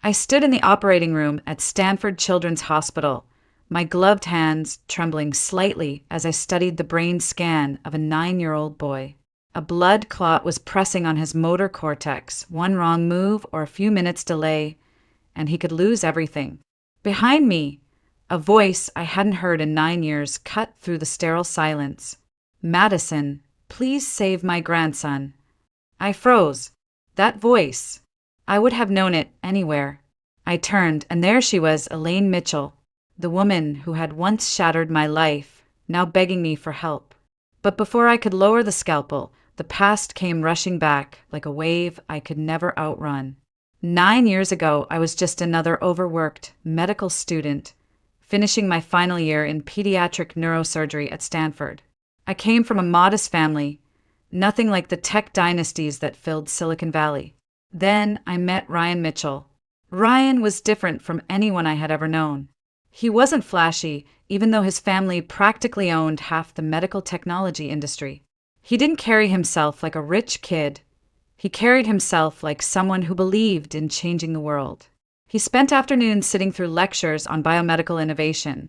I stood in the operating room at Stanford Children's Hospital, my gloved hands trembling slightly as I studied the brain scan of a 9-year-old boy. A blood clot was pressing on his motor cortex. One wrong move or a few minutes delay, and he could lose everything. Behind me, a voice I hadn't heard in 9 years cut through the sterile silence. "Madison, please save my grandson." I froze. That voice. I would have known it anywhere. I turned, and there she was, Elaine Mitchell, the woman who had once shattered my life, now begging me for help. But before I could lower the scalpel, the past came rushing back like a wave I could never outrun. 9 years ago, I was just another overworked medical student, finishing my final year in pediatric neurosurgery at Stanford. I came from a modest family, nothing like the tech dynasties that filled Silicon Valley. Then I met Ryan Mitchell. Ryan was different from anyone I had ever known. He wasn't flashy, even though his family practically owned half the medical technology industry. He didn't carry himself like a rich kid. He carried himself like someone who believed in changing the world. He spent afternoons sitting through lectures on biomedical innovation,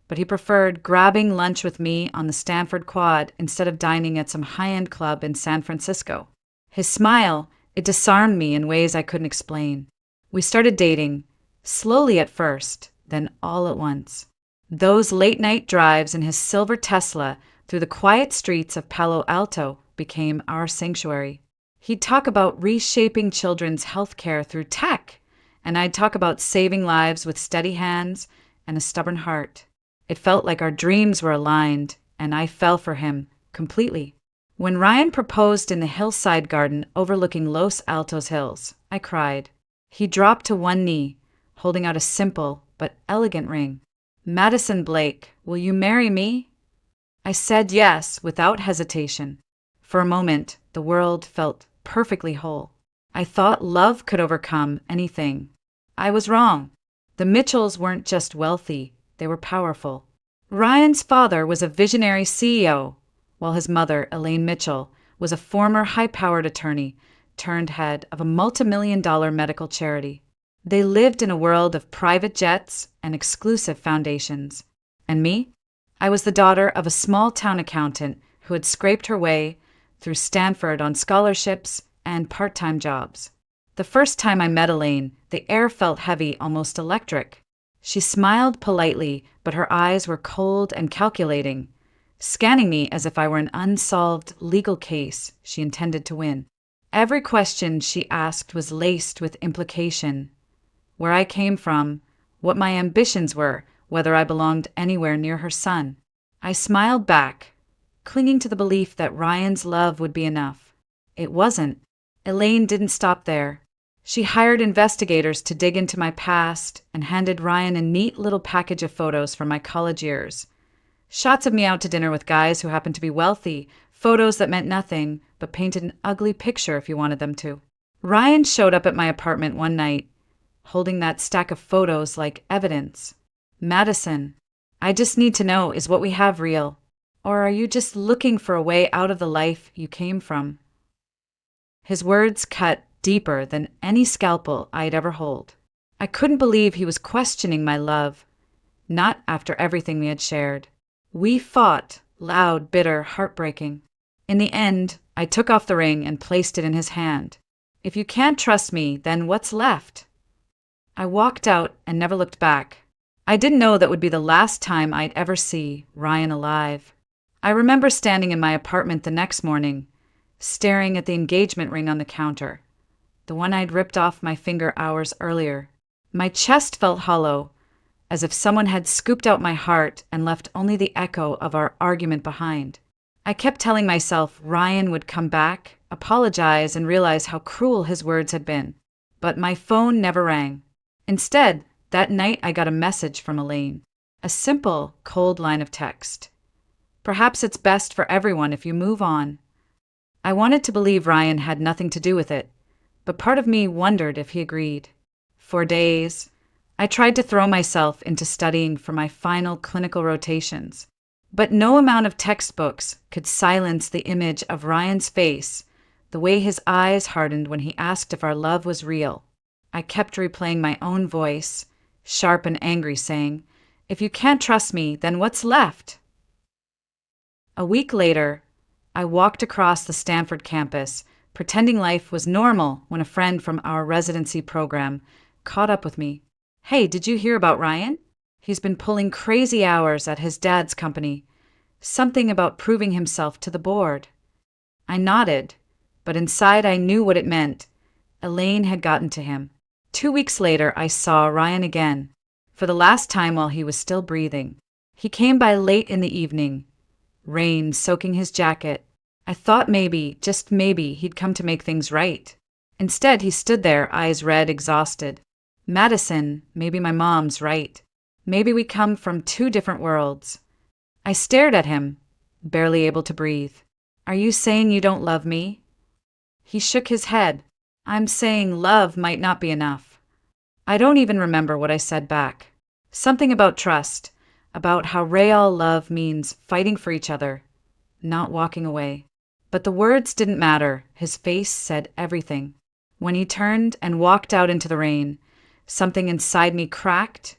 but he preferred grabbing lunch with me on the Stanford Quad instead of dining at some high-end club in San Francisco. His smile, it disarmed me in ways I couldn't explain. We started dating, slowly at first, then all at once. Those late-night drives in his silver Tesla through the quiet streets of Palo Alto became our sanctuary. He'd talk about reshaping children's health care through tech, and I'd talk about saving lives with steady hands and a stubborn heart. It felt like our dreams were aligned, and I fell for him completely. When Ryan proposed in the hillside garden overlooking Los Altos Hills, I cried. He dropped to one knee, holding out a simple but elegant ring. "Madison Blake, will you marry me?" I said yes without hesitation. For a moment, the world felt perfectly whole. I thought love could overcome anything. I was wrong. The Mitchells weren't just wealthy, they were powerful. Ryan's father was a visionary CEO, while his mother, Elaine Mitchell, was a former high-powered attorney turned head of a multimillion-dollar medical charity. They lived in a world of private jets and exclusive foundations. And me? I was the daughter of a small-town accountant who had scraped her way through Stanford on scholarships and part-time jobs. The first time I met Elaine, the air felt heavy, almost electric. She smiled politely, but her eyes were cold and calculating, scanning me as if I were an unsolved legal case she intended to win. Every question she asked was laced with implication. Where I came from, what my ambitions were, whether I belonged anywhere near her son. I smiled back, clinging to the belief that Ryan's love would be enough. It wasn't. Elaine didn't stop there. She hired investigators to dig into my past and handed Ryan a neat little package of photos from my college years. Shots of me out to dinner with guys who happened to be wealthy, photos that meant nothing but painted an ugly picture if you wanted them to. Ryan showed up at my apartment one night, holding that stack of photos like evidence. "Madison, I just need to know, is what we have real? Or are you just looking for a way out of the life you came from?" His words cut deeper than any scalpel I'd ever hold. I couldn't believe he was questioning my love, not after everything we had shared. We fought, loud, bitter, heartbreaking. In the end, I took off the ring and placed it in his hand. "If you can't trust me, then what's left?" I walked out and never looked back. I didn't know that would be the last time I'd ever see Ryan alive. I remember standing in my apartment the next morning, staring at the engagement ring on the counter, the one I'd ripped off my finger hours earlier. My chest felt hollow, as if someone had scooped out my heart and left only the echo of our argument behind. I kept telling myself Ryan would come back, apologize, and realize how cruel his words had been. But my phone never rang. Instead, that night I got a message from Elaine. A simple, cold line of text. "Perhaps it's best for everyone if you move on." I wanted to believe Ryan had nothing to do with it, but part of me wondered if he agreed. For days, I tried to throw myself into studying for my final clinical rotations, but no amount of textbooks could silence the image of Ryan's face, the way his eyes hardened when he asked if our love was real. I kept replaying my own voice, sharp and angry, saying, "If you can't trust me, then what's left?" A week later, I walked across the Stanford campus, pretending life was normal when a friend from our residency program caught up with me. "Hey, did you hear about Ryan? He's been pulling crazy hours at his dad's company. Something about proving himself to the board." I nodded, but inside I knew what it meant. Elaine had gotten to him. 2 weeks later, I saw Ryan again, for the last time while he was still breathing. He came by late in the evening, rain soaking his jacket. I thought maybe, just maybe, he'd come to make things right. Instead, he stood there, eyes red, exhausted. "Madison, maybe my mom's right. Maybe we come from two different worlds." I stared at him, barely able to breathe. "Are you saying you don't love me?" He shook his head. "I'm saying love might not be enough." I don't even remember what I said back. Something about trust, about how real love means fighting for each other, not walking away. But the words didn't matter. His face said everything. When he turned and walked out into the rain, something inside me cracked,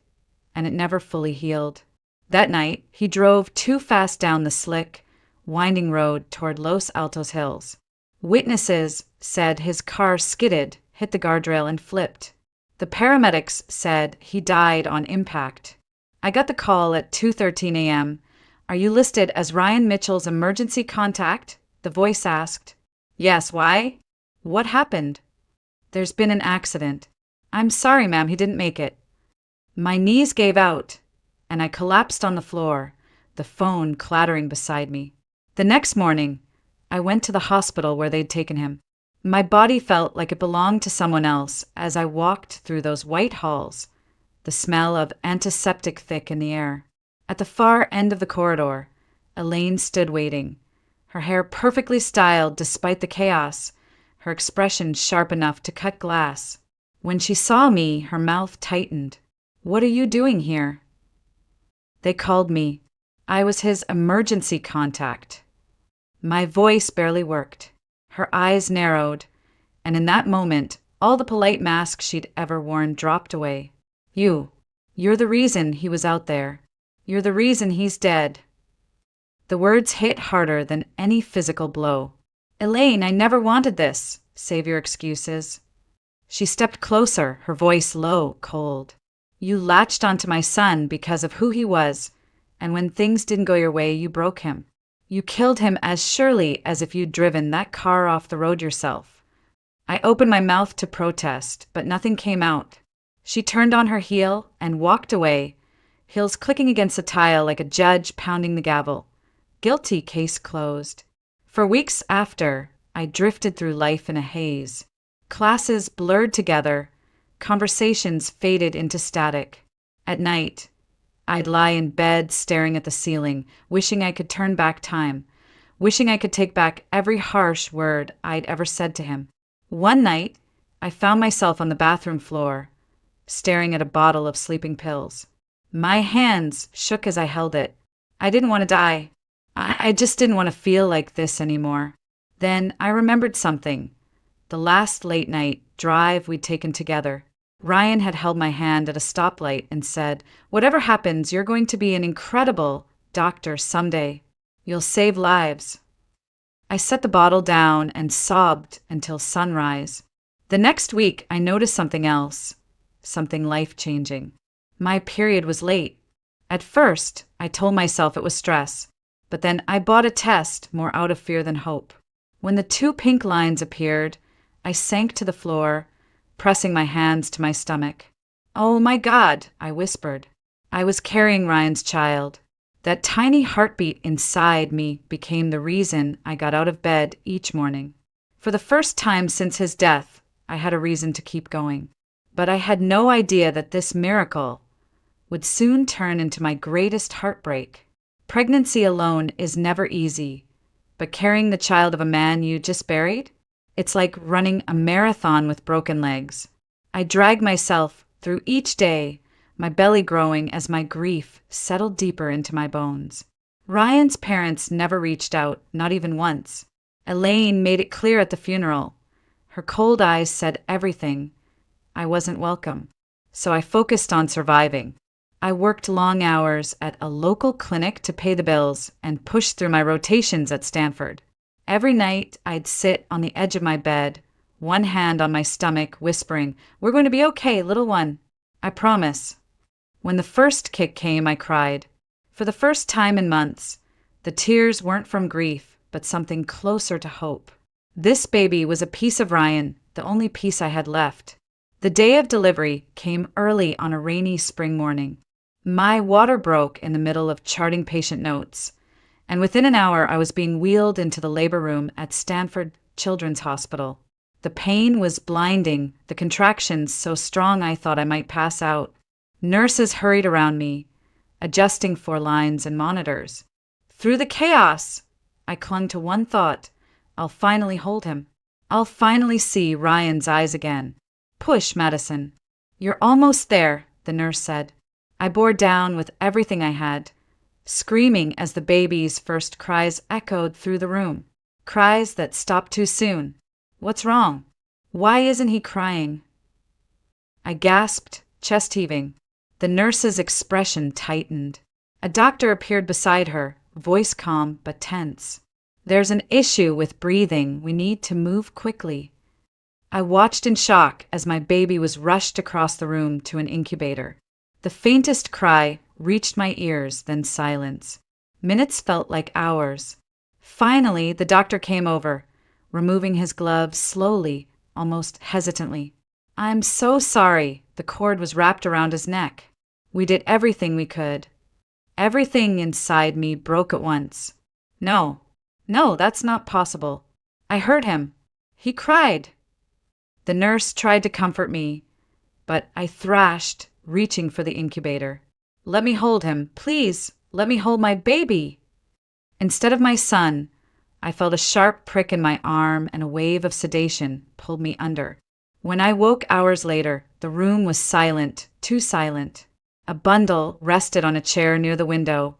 and it never fully healed. That night, he drove too fast down the slick, winding road toward Los Altos Hills. Witnesses said his car skidded, hit the guardrail, and flipped. The paramedics said he died on impact. I got the call at 2:13 a.m. "Are you listed as Ryan Mitchell's emergency contact?" the voice asked. "Yes, why?" "What happened?" "There's been an accident." "I'm sorry, ma'am, he didn't make it." My knees gave out, and I collapsed on the floor, the phone clattering beside me. The next morning, I went to the hospital where they'd taken him. My body felt like it belonged to someone else as I walked through those white halls, the smell of antiseptic thick in the air. At the far end of the corridor, Elaine stood waiting, her hair perfectly styled despite the chaos, her expression sharp enough to cut glass. When she saw me, her mouth tightened. "What are you doing here?" They called me. I was his emergency contact. My voice barely worked. Her eyes narrowed, and in that moment, all the polite masks she'd ever worn dropped away. You're the reason he was out there. You're the reason he's dead." The words hit harder than any physical blow. "Elaine, I never wanted this. Save your excuses." She stepped closer, her voice low, cold. "You latched onto my son because of who he was, and when things didn't go your way, you broke him. You killed him as surely as if you'd driven that car off the road yourself." I opened my mouth to protest, but nothing came out. She turned on her heel and walked away, heels clicking against the tile like a judge pounding the gavel. Guilty, case closed. For weeks after, I drifted through life in a haze. Classes blurred together, conversations faded into static. At night, I'd lie in bed staring at the ceiling, wishing I could turn back time, wishing I could take back every harsh word I'd ever said to him. One night, I found myself on the bathroom floor, staring at a bottle of sleeping pills. My hands shook as I held it. I didn't want to die. I just didn't want to feel like this anymore. Then I remembered something. The last late night drive we'd taken together. Ryan had held my hand at a stoplight and said, "Whatever happens, you're going to be an incredible doctor someday. You'll save lives." I set the bottle down and sobbed until sunrise. The next week, I noticed something else, something life-changing. My period was late. At first, I told myself it was stress, but then I bought a test more out of fear than hope. When the 2 pink lines appeared, I sank to the floor, pressing my hands to my stomach. "Oh my God," I whispered. I was carrying Ryan's child. That tiny heartbeat inside me became the reason I got out of bed each morning. For the first time since his death, I had a reason to keep going. But I had no idea that this miracle would soon turn into my greatest heartbreak. Pregnancy alone is never easy, but carrying the child of a man you just buried? It's like running a marathon with broken legs. I dragged myself through each day, my belly growing as my grief settled deeper into my bones. Ryan's parents never reached out, not even once. Elaine made it clear at the funeral. Her cold eyes said everything. I wasn't welcome. So I focused on surviving. I worked long hours at a local clinic to pay the bills and pushed through my rotations at Stanford. Every night, I'd sit on the edge of my bed, one hand on my stomach, whispering, "We're going to be okay, little one. I promise." When the first kick came, I cried. For the first time in months, the tears weren't from grief, but something closer to hope. This baby was a piece of Ryan, the only piece I had left. The day of delivery came early on a rainy spring morning. My water broke in the middle of charting patient notes, and within an hour I was being wheeled into the labor room at Stanford Children's Hospital. The pain was blinding, the contractions so strong I thought I might pass out. Nurses hurried around me, adjusting 4 lines and monitors. Through the chaos, I clung to one thought: I'll finally hold him. I'll finally see Ryan's eyes again. "Push, Madison. You're almost there," the nurse said. I bore down with everything I had, screaming as the baby's first cries echoed through the room. Cries that stopped too soon. "What's wrong? Why isn't he crying?" I gasped, chest heaving. The nurse's expression tightened. A doctor appeared beside her, voice calm but tense. "There's an issue with breathing. We need to move quickly." I watched in shock as my baby was rushed across the room to an incubator. The faintest cry reached my ears, then silence. Minutes felt like hours. Finally, the doctor came over, removing his gloves slowly, almost hesitantly. "I'm so sorry." The cord was wrapped around his neck. We did everything we could. Everything inside me broke at once. No, that's not possible. I heard him. He cried. The nurse tried to comfort me, but I thrashed, reaching for the incubator. "Let me hold him, please. Let me hold my baby." Instead of my son, I felt a sharp prick in my arm and a wave of sedation pulled me under. When I woke hours later, the room was silent, too silent. A bundle rested on a chair near the window,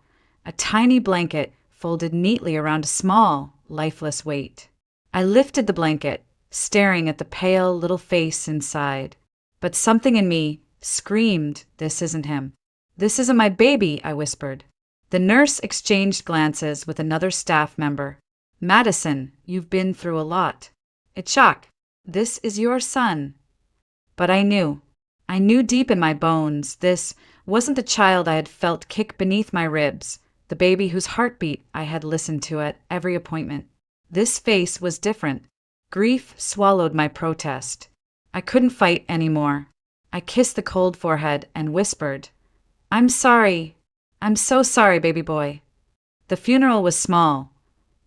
a tiny blanket folded neatly around a small, lifeless weight. I lifted the blanket, staring at the pale little face inside. But something in me screamed, "This isn't him. This isn't my baby," I whispered. The nurse exchanged glances with another staff member. "Madison, you've been through a lot. It's shock. This is your son." But I knew deep in my bones, this wasn't the child I had felt kick beneath my ribs, the baby whose heartbeat I had listened to at every appointment. This face was different. Grief swallowed my protest. I couldn't fight anymore. I kissed the cold forehead and whispered, "I'm sorry. I'm so sorry, baby boy." The funeral was small,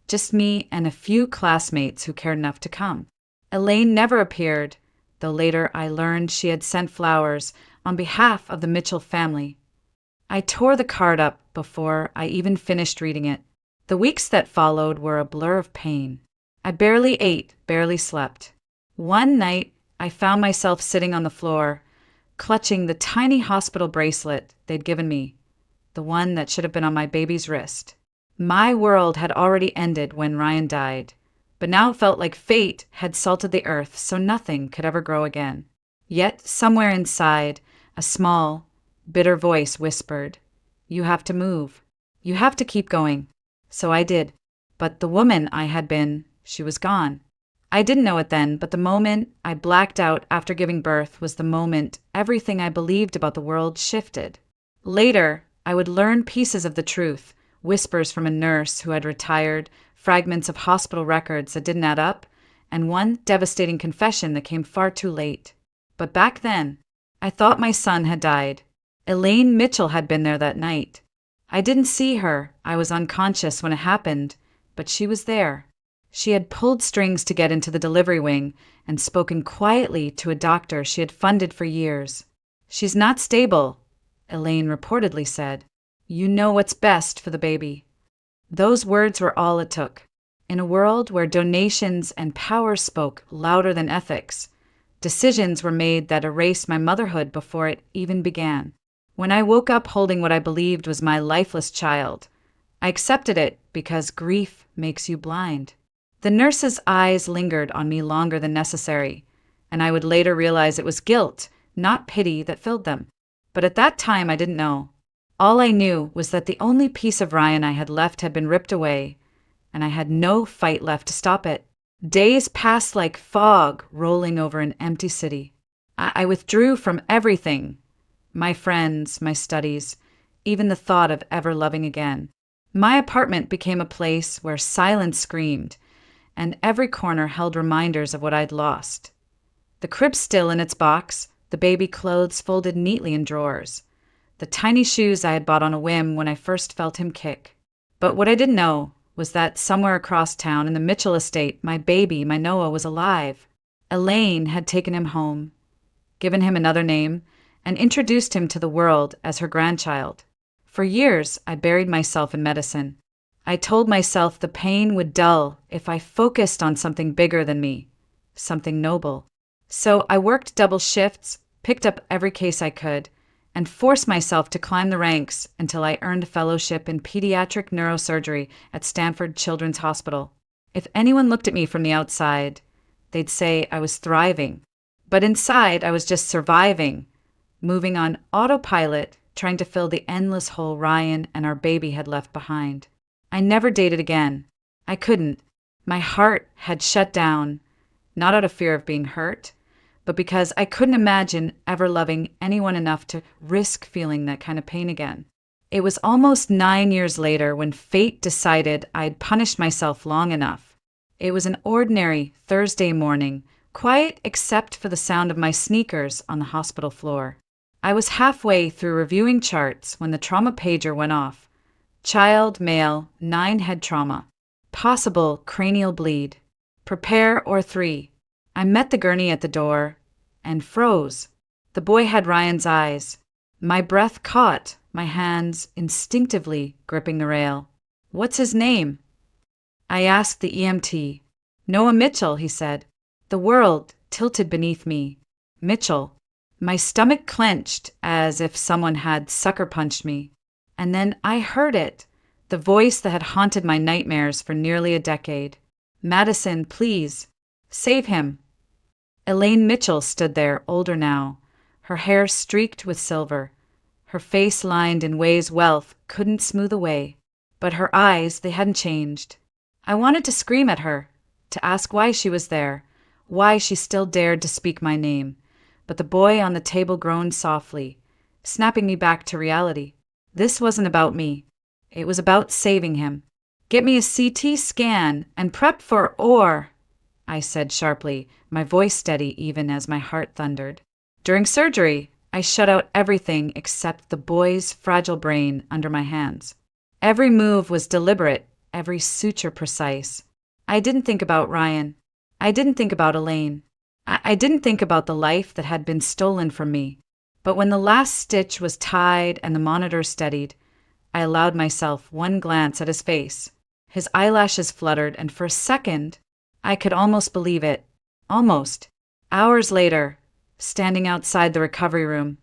just me and a few classmates who cared enough to come. Elaine never appeared, though later I learned she had sent flowers on behalf of the Mitchell family. I tore the card up before I even finished reading it. The weeks that followed were a blur of pain. I barely ate, barely slept. One night, I found myself sitting on the floor, clutching the tiny hospital bracelet they'd given me, the one that should have been on my baby's wrist. My world had already ended when Ryan died, but now it felt like fate had salted the earth so nothing could ever grow again. Yet somewhere inside, a small, bitter voice whispered, "You have to move. You have to keep going." So I did. But the woman I had been, she was gone. I didn't know it then, but the moment I blacked out after giving birth was the moment everything I believed about the world shifted. Later, I would learn pieces of the truth, whispers from a nurse who had retired, fragments of hospital records that didn't add up, and one devastating confession that came far too late. But back then, I thought my son had died. Elaine Mitchell had been there that night. I didn't see her. I was unconscious when it happened, but she was there. She had pulled strings to get into the delivery wing and spoken quietly to a doctor she had funded for years. "She's not stable," Elaine reportedly said. "You know what's best for the baby." Those words were all it took. In a world where donations and power spoke louder than ethics, decisions were made that erased my motherhood before it even began. When I woke up holding what I believed was my lifeless child, I accepted it because grief makes you blind. The nurse's eyes lingered on me longer than necessary, and I would later realize it was guilt, not pity, that filled them. But at that time, I didn't know. All I knew was that the only piece of Ryan I had left had been ripped away, and I had no fight left to stop it. Days passed like fog rolling over an empty city. I withdrew from everything, my friends, my studies, even the thought of ever loving again. My apartment became a place where silence screamed, and every corner held reminders of what I'd lost. The crib still in its box, the baby clothes folded neatly in drawers, the tiny shoes I had bought on a whim when I first felt him kick. But what I didn't know was that somewhere across town in the Mitchell estate, my baby, my Noah, was alive. Elaine had taken him home, given him another name, and introduced him to the world as her grandchild. For years, I buried myself in medicine. I told myself the pain would dull if I focused on something bigger than me, something noble. So I worked double shifts, picked up every case I could, and forced myself to climb the ranks until I earned a fellowship in pediatric neurosurgery at Stanford Children's Hospital. If anyone looked at me from the outside, they'd say I was thriving. But inside, I was just surviving, moving on autopilot, trying to fill the endless hole Ryan and our baby had left behind. I never dated again. I couldn't. My heart had shut down, not out of fear of being hurt, but because I couldn't imagine ever loving anyone enough to risk feeling that kind of pain again. It was almost 9 years later when fate decided I'd punished myself long enough. It was an ordinary Thursday morning, quiet except for the sound of my sneakers on the hospital floor. I was halfway through reviewing charts when the trauma pager went off. Child, male, 9 head trauma. Possible cranial bleed. Prepare or 3. I met the gurney at the door and froze. The boy had Ryan's eyes. My breath caught, my hands instinctively gripping the rail. "What's his name?" I asked the EMT. "Noah Mitchell," he said. The world tilted beneath me. Mitchell. My stomach clenched as if someone had sucker punched me. And then I heard it, the voice that had haunted my nightmares for nearly a decade. "Madison, please, save him." Elaine Mitchell stood there, older now, her hair streaked with silver, her face lined in ways wealth couldn't smooth away. But her eyes, they hadn't changed. I wanted to scream at her, to ask why she was there, why she still dared to speak my name. But the boy on the table groaned softly, snapping me back to reality. This wasn't about me. It was about saving him. "Get me a CT scan and prep for OR," I said sharply, my voice steady even as my heart thundered. During surgery, I shut out everything except the boy's fragile brain under my hands. Every move was deliberate, every suture precise. I didn't think about Ryan. I didn't think about Elaine. I didn't think about the life that had been stolen from me. But when the last stitch was tied and the monitor steadied, I allowed myself one glance at his face. His eyelashes fluttered, and for a second, I could almost believe it. Almost. Hours later, standing outside the recovery room,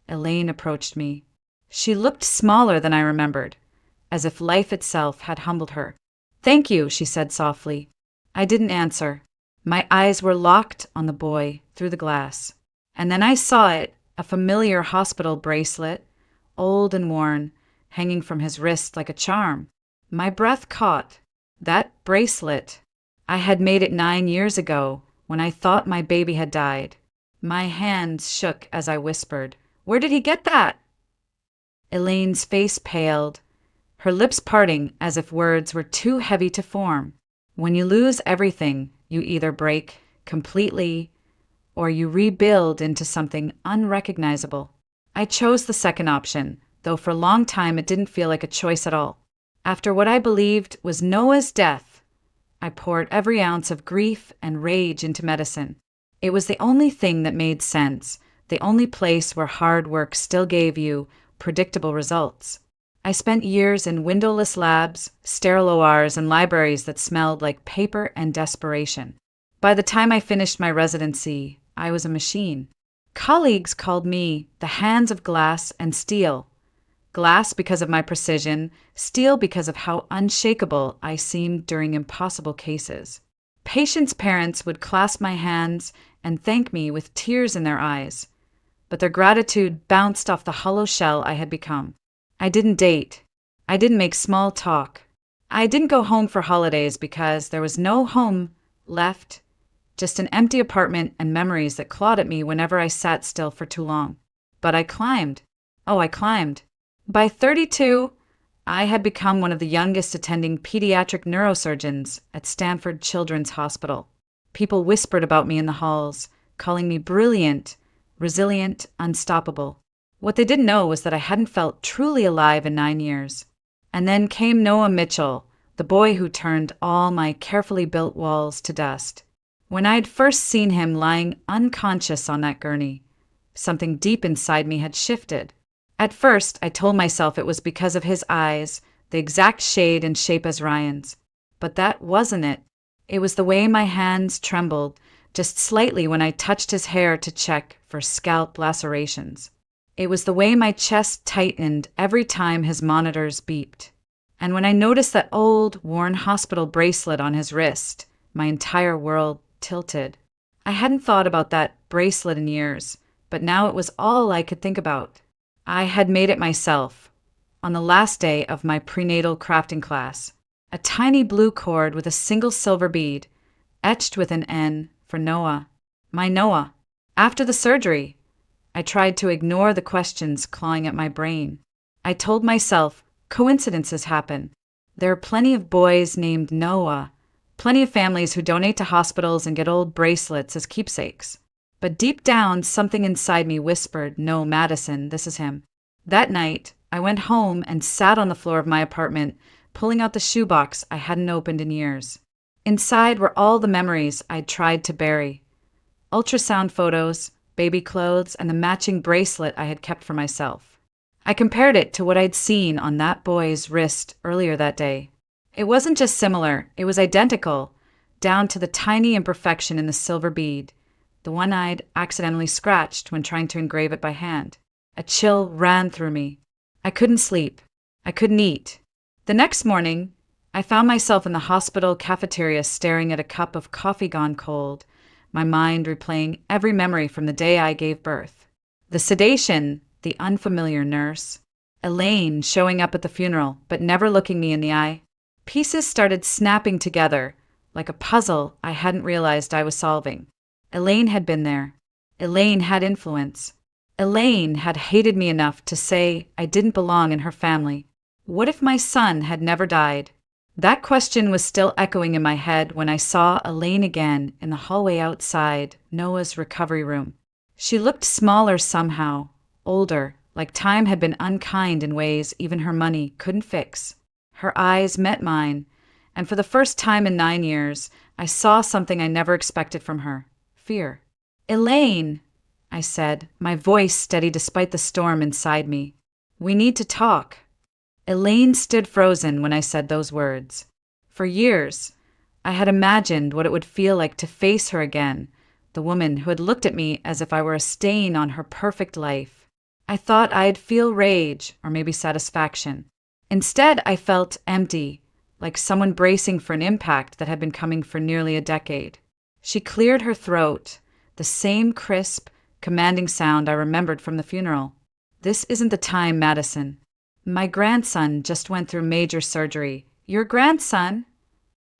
Elaine approached me. She looked smaller than I remembered, as if life itself had humbled her. "Thank you," she said softly. I didn't answer. My eyes were locked on the boy through the glass. And then I saw it, a familiar hospital bracelet, old and worn, hanging from his wrist like a charm. My breath caught. That bracelet. I had made it 9 years ago, when I thought my baby had died. My hands shook as I whispered, "Where did he get that?" Elaine's face paled, her lips parting as if words were too heavy to form. When you lose everything, you either break completely or you rebuild into something unrecognizable. I chose the second option, though for a long time it didn't feel like a choice at all. After what I believed was Noah's death, I poured every ounce of grief and rage into medicine. It was the only thing that made sense, the only place where hard work still gave you predictable results. I spent years in windowless labs, sterile ORs, and libraries that smelled like paper and desperation. By the time I finished my residency, I was a machine. Colleagues called me the hands of glass and steel. Glass because of my precision, steel because of how unshakable I seemed during impossible cases. Patients' parents would clasp my hands and thank me with tears in their eyes, but their gratitude bounced off the hollow shell I had become. I didn't date. I didn't make small talk. I didn't go home for holidays because there was no home left, just an empty apartment and memories that clawed at me whenever I sat still for too long. But I climbed. Oh, I climbed. By 32, I had become one of the youngest attending pediatric neurosurgeons at Stanford Children's Hospital. People whispered about me in the halls, calling me brilliant, resilient, unstoppable. What they didn't know was that I hadn't felt truly alive in 9 years. And then came Noah Mitchell, the boy who turned all my carefully built walls to dust. When I had first seen him lying unconscious on that gurney, something deep inside me had shifted. At first, I told myself it was because of his eyes, the exact shade and shape as Ryan's. But that wasn't it. It was the way my hands trembled, just slightly when I touched his hair to check for scalp lacerations. It was the way my chest tightened every time his monitors beeped. And when I noticed that old, worn hospital bracelet on his wrist, my entire world tilted. I hadn't thought about that bracelet in years, but now it was all I could think about. I had made it myself, on the last day of my prenatal crafting class. A tiny blue cord with a single silver bead, etched with an N for Noah. My Noah. After the surgery, I tried to ignore the questions clawing at my brain. I told myself, coincidences happen. There are plenty of boys named Noah, plenty of families who donate to hospitals and get old bracelets as keepsakes. But deep down, something inside me whispered, no, Madison, this is him. That night, I went home and sat on the floor of my apartment, pulling out the shoebox I hadn't opened in years. Inside were all the memories I'd tried to bury. Ultrasound photos, baby clothes, and the matching bracelet I had kept for myself. I compared it to what I'd seen on that boy's wrist earlier that day. It wasn't just similar, it was identical, down to the tiny imperfection in the silver bead, the one I'd accidentally scratched when trying to engrave it by hand. A chill ran through me. I couldn't sleep. I couldn't eat. The next morning, I found myself in the hospital cafeteria staring at a cup of coffee gone cold, my mind replaying every memory from the day I gave birth. The sedation, the unfamiliar nurse, Elaine showing up at the funeral but never looking me in the eye. Pieces started snapping together, like a puzzle I hadn't realized I was solving. Elaine had been there. Elaine had influence. Elaine had hated me enough to say I didn't belong in her family. What if my son had never died? That question was still echoing in my head when I saw Elaine again in the hallway outside Noah's recovery room. She looked smaller somehow, older, like time had been unkind in ways even her money couldn't fix. Her eyes met mine, and for the first time in 9 years, I saw something I never expected from her. Fear. Elaine, I said, my voice steady despite the storm inside me. We need to talk. Elaine stood frozen when I said those words. For years, I had imagined what it would feel like to face her again, the woman who had looked at me as if I were a stain on her perfect life. I thought I'd feel rage or maybe satisfaction. Instead, I felt empty, like someone bracing for an impact that had been coming for nearly a decade. She cleared her throat, the same crisp, commanding sound I remembered from the funeral. This isn't the time, Madison. My grandson just went through major surgery. Your grandson?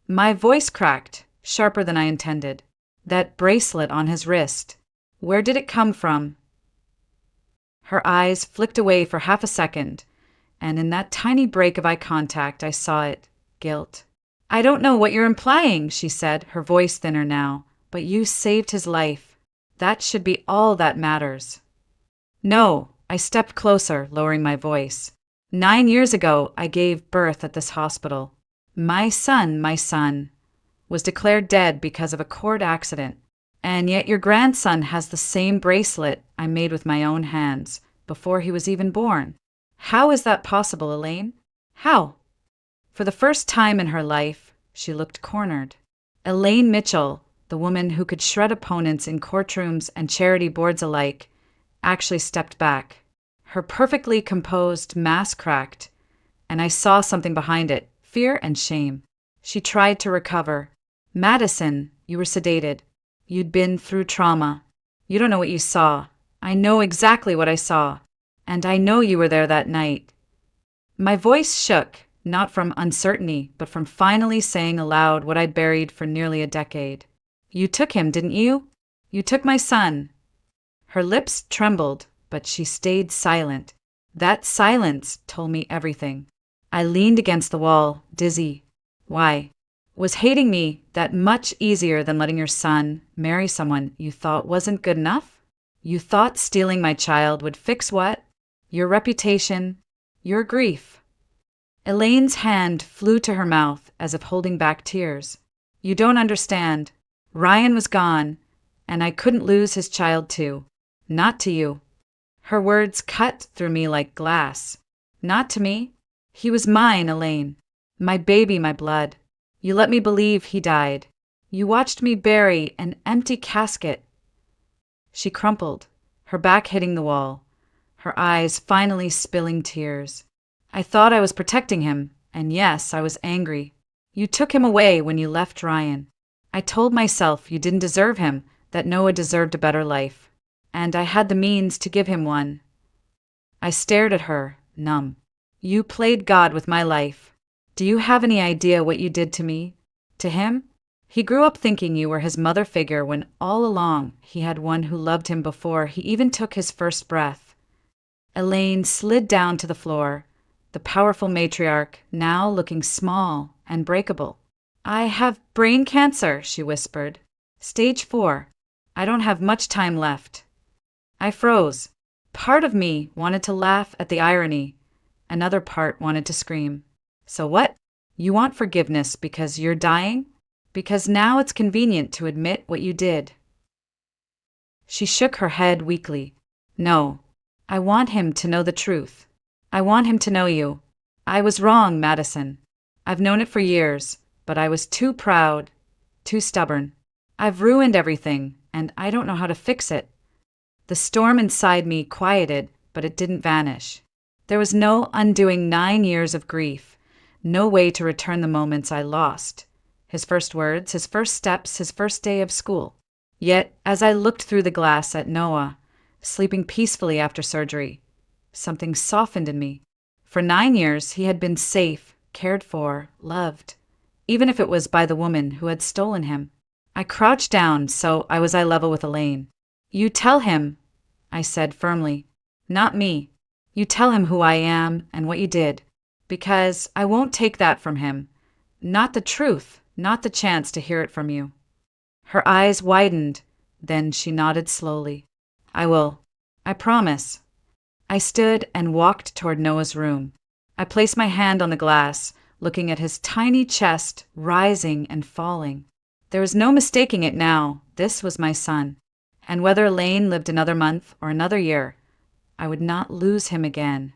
My voice cracked, sharper than I intended. That bracelet on his wrist. Where did it come from? Her eyes flicked away for half a second, and in that tiny break of eye contact, I saw it. Guilt. I don't know what you're implying, she said, her voice thinner now, but you saved his life. That should be all that matters. No, I stepped closer, lowering my voice. 9 years ago, I gave birth at this hospital. My son, was declared dead because of a cord accident. And yet your grandson has the same bracelet I made with my own hands before he was even born. How is that possible, Elaine? How? For the first time in her life, she looked cornered. Elaine Mitchell, the woman who could shred opponents in courtrooms and charity boards alike, actually stepped back. Her perfectly composed mask cracked, and I saw something behind it, fear and shame. She tried to recover. Madison, you were sedated. You'd been through trauma. You don't know what you saw. I know exactly what I saw. And I know you were there that night. My voice shook, not from uncertainty, but from finally saying aloud what I'd buried for nearly a decade. You took him, didn't you? You took my son. Her lips trembled, but she stayed silent. That silence told me everything. I leaned against the wall, dizzy. Why? Was hating me that much easier than letting your son marry someone you thought wasn't good enough? You thought stealing my child would fix what? Your reputation, your grief. Elaine's hand flew to her mouth as if holding back tears. You don't understand. Ryan was gone, and I couldn't lose his child too. Not to you. Her words cut through me like glass. Not to me. He was mine, Elaine. My baby, my blood. You let me believe he died. You watched me bury an empty casket. She crumpled, her back hitting the wall, her eyes finally spilling tears. I thought I was protecting him, and yes, I was angry. You took him away when you left Ryan. I told myself you didn't deserve him, that Noah deserved a better life. And I had the means to give him one. I stared at her, numb. You played God with my life. Do you have any idea what you did to me? To him? He grew up thinking you were his mother figure when all along he had one who loved him before he even took his first breath. Elaine slid down to the floor, the powerful matriarch now looking small and breakable. I have brain cancer, she whispered. Stage 4. I don't have much time left. I froze. Part of me wanted to laugh at the irony. Another part wanted to scream. So what? You want forgiveness because you're dying? Because now it's convenient to admit what you did. She shook her head weakly. No, I want him to know the truth. I want him to know you. I was wrong, Madison. I've known it for years, but I was too proud, too stubborn. I've ruined everything, and I don't know how to fix it. The storm inside me quieted, but it didn't vanish. There was no undoing 9 years of grief, no way to return the moments I lost. His first words, his first steps, his first day of school. Yet, as I looked through the glass at Noah, sleeping peacefully after surgery, something softened in me. For 9 years, he had been safe, cared for, loved, even if it was by the woman who had stolen him. I crouched down so I was eye level with Elaine. You tell him, I said firmly. Not me. You tell him who I am and what you did. Because I won't take that from him. Not the truth, not the chance to hear it from you. Her eyes widened, then she nodded slowly. I will. I promise. I stood and walked toward Noah's room. I placed my hand on the glass, looking at his tiny chest rising and falling. There was no mistaking it now. This was my son. And whether Elaine lived another month or another year, I would not lose him again.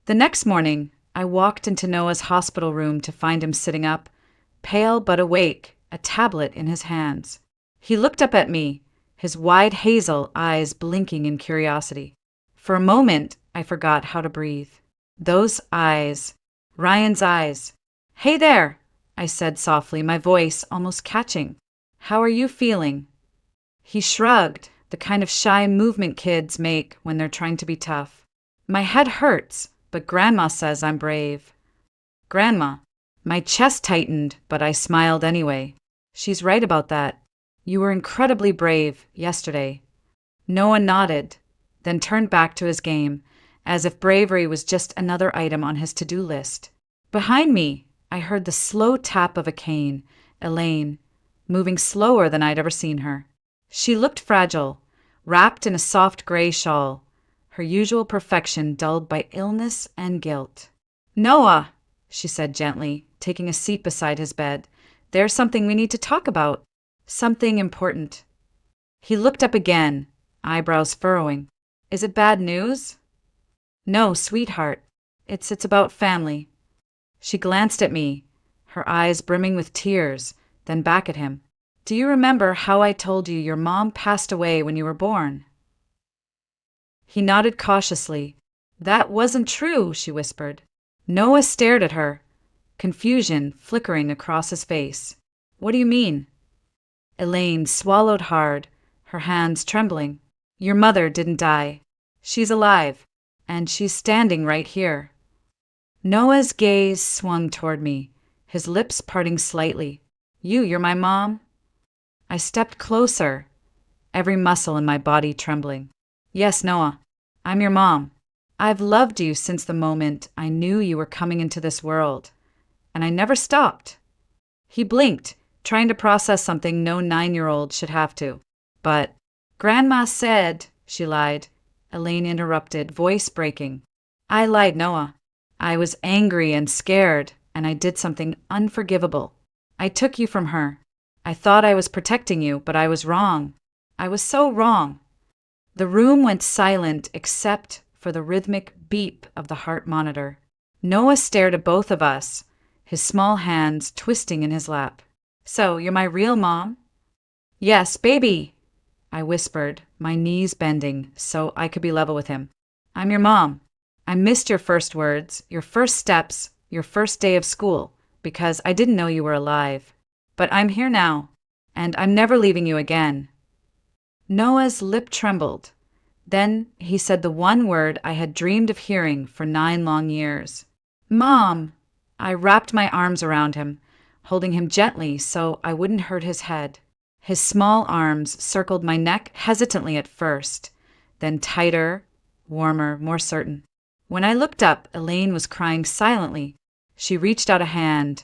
The next morning, I walked into Noah's hospital room to find him sitting up, pale but awake, a tablet in his hands. He looked up at me, his wide hazel eyes blinking in curiosity. For a moment, I forgot how to breathe. Those eyes, Ryan's eyes. Hey there, I said softly, my voice almost catching. How are you feeling? He shrugged, the kind of shy movement kids make when they're trying to be tough. My head hurts, but Grandma says I'm brave. Grandma. My chest tightened, but I smiled anyway. She's right about that. You were incredibly brave yesterday. Noah nodded, then turned back to his game, as if bravery was just another item on his to-do list. Behind me, I heard the slow tap of a cane, Elaine, moving slower than I'd ever seen her. She looked fragile, wrapped in a soft gray shawl, her usual perfection dulled by illness and guilt. Noah, she said gently, taking a seat beside his bed. There's something we need to talk about. Something important. He looked up again, eyebrows furrowing. Is it bad news? No, sweetheart. It's about family. She glanced at me, her eyes brimming with tears, then back at him. Do you remember how I told you your mom passed away when you were born? He nodded cautiously. That wasn't true, she whispered. Noah stared at her, confusion flickering across his face. What do you mean? Elaine swallowed hard, her hands trembling. Your mother didn't die. She's alive, and she's standing right here. Noah's gaze swung toward me, his lips parting slightly. You're my mom? I stepped closer, every muscle in my body trembling. Yes, Noah, I'm your mom. I've loved you since the moment I knew you were coming into this world, and I never stopped. He blinked, trying to process something no 9-year-old should have to. But Grandma said, she lied. Elaine interrupted, voice breaking. I lied, Noah. I was angry and scared, and I did something unforgivable. I took you from her. I thought I was protecting you, but I was wrong. I was so wrong. The room went silent except for the rhythmic beep of the heart monitor. Noah stared at both of us, his small hands twisting in his lap. So, you're my real mom? Yes, baby, I whispered, my knees bending so I could be level with him. I'm your mom. I missed your first words, your first steps, your first day of school, because I didn't know you were alive. But I'm here now, and I'm never leaving you again. Noah's lip trembled. Then he said the one word I had dreamed of hearing for 9 long years. Mom! I wrapped my arms around him, holding him gently so I wouldn't hurt his head. His small arms circled my neck hesitantly at first, then tighter, warmer, more certain. When I looked up, Elaine was crying silently. She reached out a hand,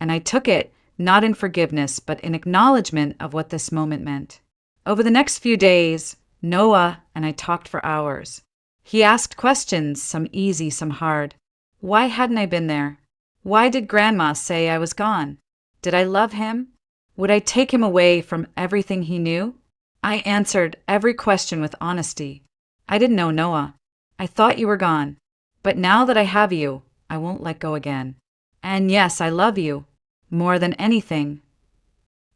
and I took it, not in forgiveness, but in acknowledgement of what this moment meant. Over the next few days, Noah and I talked for hours. He asked questions, some easy, some hard. Why hadn't I been there? Why did Grandma say I was gone? Did I love him? Would I take him away from everything he knew? I answered every question with honesty. I didn't know Noah. I thought you were gone. But now that I have you, I won't let go again. And yes, I love you. More than anything.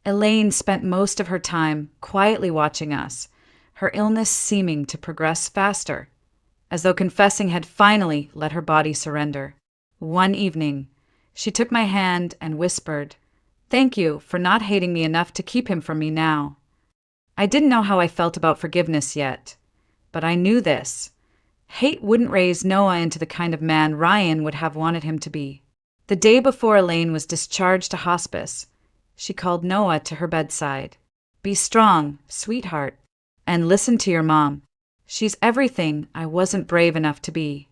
Elaine spent most of her time quietly watching us, her illness seeming to progress faster, as though confessing had finally let her body surrender. One evening, she took my hand and whispered, Thank you for not hating me enough to keep him from me now. I didn't know how I felt about forgiveness yet, but I knew this. Hate wouldn't raise Noah into the kind of man Ryan would have wanted him to be. The day before Elaine was discharged to hospice, she called Noah to her bedside. Be strong, sweetheart, and listen to your mom. She's everything I wasn't brave enough to be.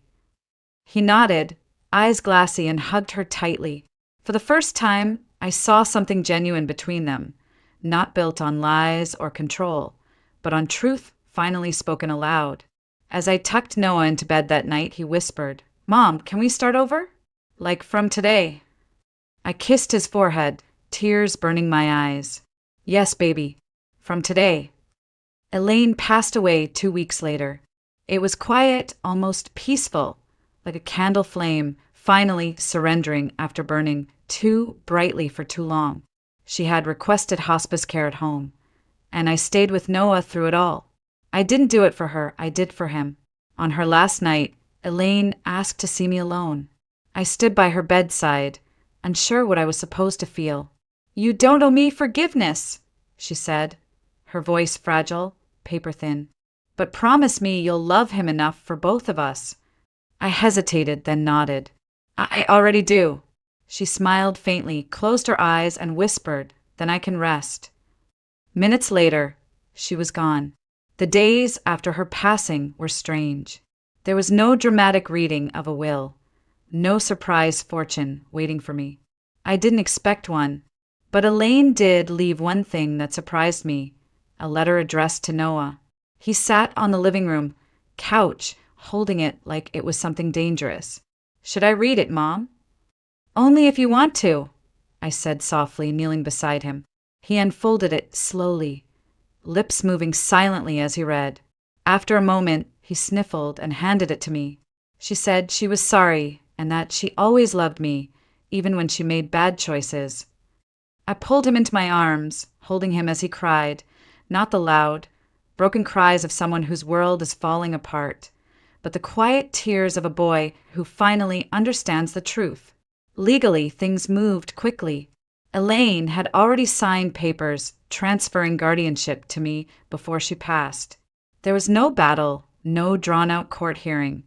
He nodded, eyes glassy, and hugged her tightly. For the first time, I saw something genuine between them, not built on lies or control, but on truth finally spoken aloud. As I tucked Noah into bed that night, he whispered, Mom, can we start over? Like from today. I kissed his forehead, tears burning my eyes. Yes, baby, from today. Elaine passed away 2 weeks later. It was quiet, almost peaceful, like a candle flame finally surrendering after burning too brightly for too long. She had requested hospice care at home, and I stayed with Noah through it all. I didn't do it for her, I did for him. On her last night, Elaine asked to see me alone. I stood by her bedside, unsure what I was supposed to feel. You don't owe me forgiveness, she said, her voice fragile, paper-thin. But promise me you'll love him enough for both of us. I hesitated, then nodded. I already do. She smiled faintly, closed her eyes, and whispered, Then I can rest. Minutes later, she was gone. The days after her passing were strange. There was no dramatic reading of a will, no surprise fortune waiting for me. I didn't expect one, but Elaine did leave one thing that surprised me, a letter addressed to Noah. He sat on the living room couch, holding it like it was something dangerous. Should I read it, Mom? Only if you want to, I said softly, kneeling beside him. He unfolded it slowly, lips moving silently as he read. After a moment, he sniffled and handed it to me. She said she was sorry and that she always loved me, even when she made bad choices. I pulled him into my arms, holding him as he cried, not the loud, broken cries of someone whose world is falling apart, but the quiet tears of a boy who finally understands the truth. Legally, things moved quickly. Elaine had already signed papers transferring guardianship to me before she passed. There was no battle, no drawn-out court hearing,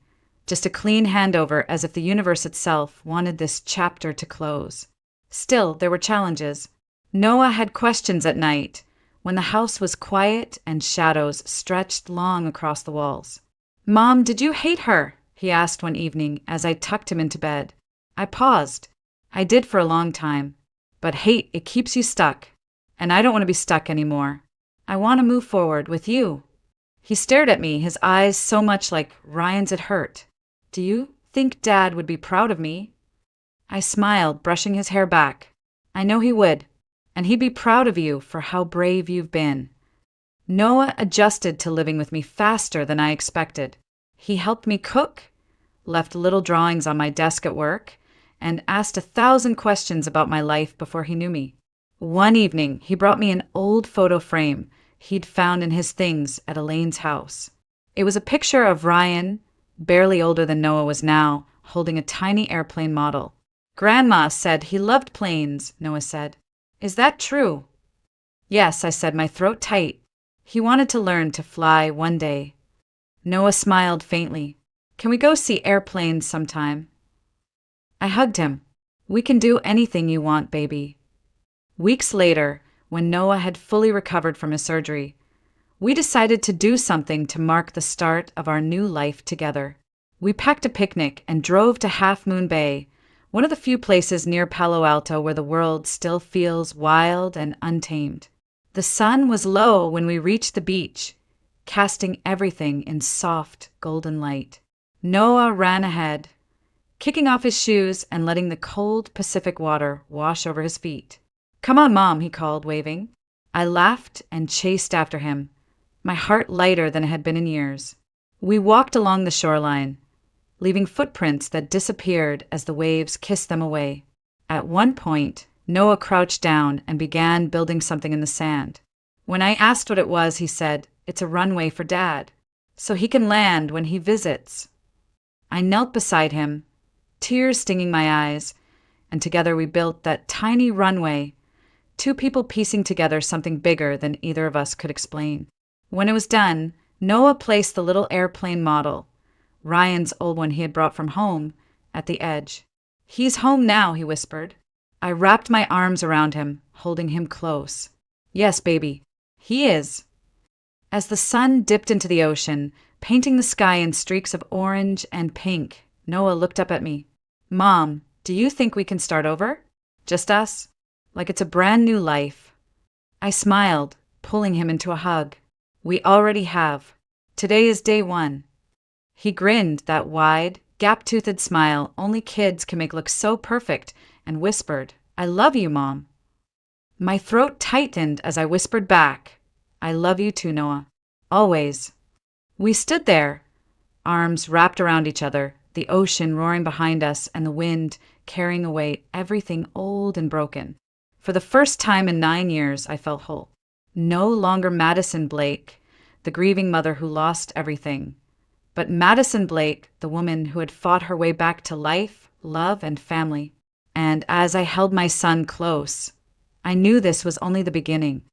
just a clean handover as if the universe itself wanted this chapter to close. Still, there were challenges. Noah had questions at night, when the house was quiet and shadows stretched long across the walls. "Mom, did you hate her?" he asked one evening as I tucked him into bed. I paused. I did for a long time. But hate, it keeps you stuck. And I don't want to be stuck anymore. I want to move forward with you. He stared at me, his eyes so much like Ryan's had hurt. "Do you think Dad would be proud of me?" I smiled, brushing his hair back. "I know he would. And he'd be proud of you for how brave you've been." Noah adjusted to living with me faster than I expected. He helped me cook, left little drawings on my desk at work, and asked 1,000 questions about my life before he knew me. One evening, he brought me an old photo frame he'd found in his things at Elaine's house. It was a picture of Ryan, barely older than Noah was now, holding a tiny airplane model. "Grandma said he loved planes," Noah said. "Is that true?" "Yes," I said, my throat tight. He wanted to learn to fly one day. Noah smiled faintly. "Can we go see airplanes sometime?" I hugged him. "We can do anything you want, baby." Weeks later, when Noah had fully recovered from his surgery, we decided to do something to mark the start of our new life together. We packed a picnic and drove to Half Moon Bay, one of the few places near Palo Alto where the world still feels wild and untamed. The sun was low when we reached the beach, casting everything in soft, golden light. Noah ran ahead, kicking off his shoes and letting the cold Pacific water wash over his feet. "Come on, Mom," he called, waving. I laughed and chased after him, my heart lighter than it had been in years. We walked along the shoreline, leaving footprints that disappeared as the waves kissed them away. At one point, Noah crouched down and began building something in the sand. When I asked what it was, he said, "It's a runway for Dad, so he can land when he visits." I knelt beside him, tears stinging my eyes, and together we built that tiny runway, two people piecing together something bigger than either of us could explain. When it was done, Noah placed the little airplane model, Ryan's old one he had brought from home, at the edge. "He's home now," he whispered. I wrapped my arms around him, holding him close. "Yes, baby, he is." As the sun dipped into the ocean, painting the sky in streaks of orange and pink, Noah looked up at me. "Mom, do you think we can start over? Just us? Like it's a brand new life?" I smiled, pulling him into a hug. "We already have. Today is day one." He grinned, that wide, gap-toothed smile only kids can make look so perfect, and whispered, "I love you, Mom." My throat tightened as I whispered back, "I love you too, Noah. Always." We stood there, arms wrapped around each other, the ocean roaring behind us and the wind carrying away everything old and broken. For the first time in 9 years, I felt whole. No longer Madison Blake, the grieving mother who lost everything, but Madison Blake, the woman who had fought her way back to life, love, and family. And as I held my son close, I knew this was only the beginning.